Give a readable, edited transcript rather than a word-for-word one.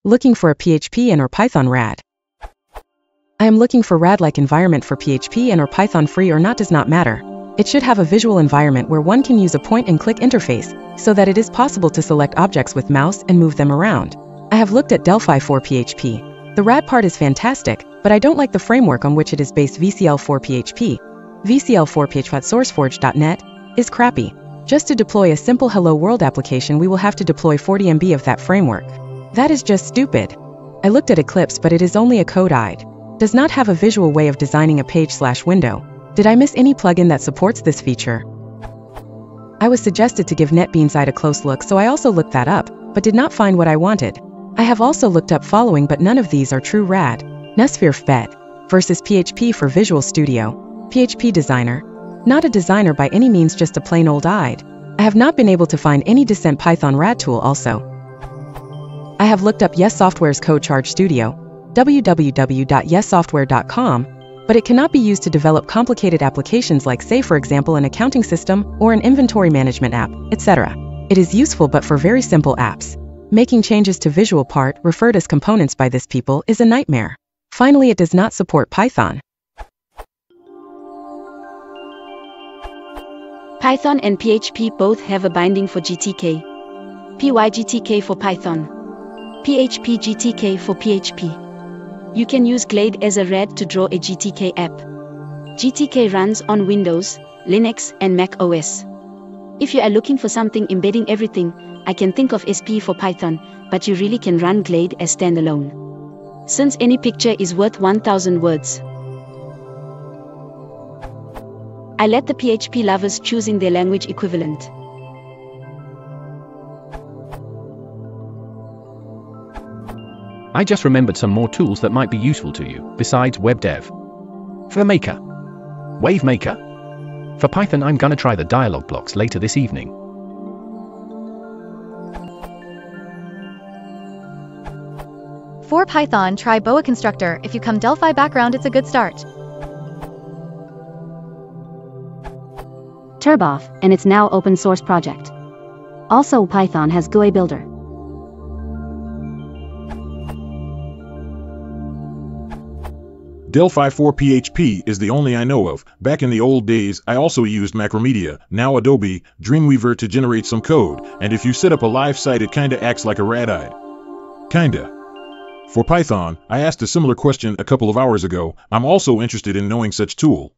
Looking for a PHP and or Python RAD. I am looking for RAD-like environment for PHP and or Python free or not does not matter. It should have a visual environment where one can use a point-and-click interface, so that it is possible to select objects with mouse and move them around. I have looked at Delphi for PHP. The RAD part is fantastic, but I don't like the framework on which it is based. VCL for PHP. VCL for PHP at SourceForge.net is crappy. Just to deploy a simple Hello World application we will have to deploy 40 MB of that framework. That is just stupid. I looked at Eclipse but it is only a code-eyed. Does not have a visual way of designing a page/window. Did I miss any plugin that supports this feature? I was suggested to give NetBeans IDE a close look, so I also looked that up, but did not find what I wanted. I have also looked up following, but none of these are true RAD. Nesphere FBET versus PHP for Visual Studio. PHP Designer. Not a designer by any means, just a plain old IDE. I have not been able to find any decent Python RAD tool also. I have looked up Yes Software's Code Charge Studio, www.yessoftware.com, but it cannot be used to develop complicated applications like, say for example, an accounting system or an inventory management app, etc. It is useful but for very simple apps. Making changes to visual part, referred as components by this people, is a nightmare. Finally, it does not support Python. Python and PHP both have a binding for GTK. PyGTK for Python. PHP GTK for PHP. You can use Glade as a RAD to draw a GTK app. GTK runs on Windows, Linux and Mac OS. If you are looking for something embedding everything, I can think of SP for Python, but you really can run Glade as standalone. Since any picture is worth 1000 words. I let the PHP lovers choosing their language equivalent. I just remembered some more tools that might be useful to you, besides WebDev. For Maker. WaveMaker. For Python I'm gonna try the dialog blocks later this evening. For Python, try Boa Constructor. If you come Delphi background, it's a good start. Turboff, and it's now open source project. Also Python has GUI builder. Delphi for PHP is the only I know of. Back in the old days, I also used Macromedia, now Adobe, Dreamweaver to generate some code, and if you set up a live site it kinda acts like a RAD IDE. Kinda. For Python, I asked a similar question a couple of hours ago. I'm also interested in knowing such tool.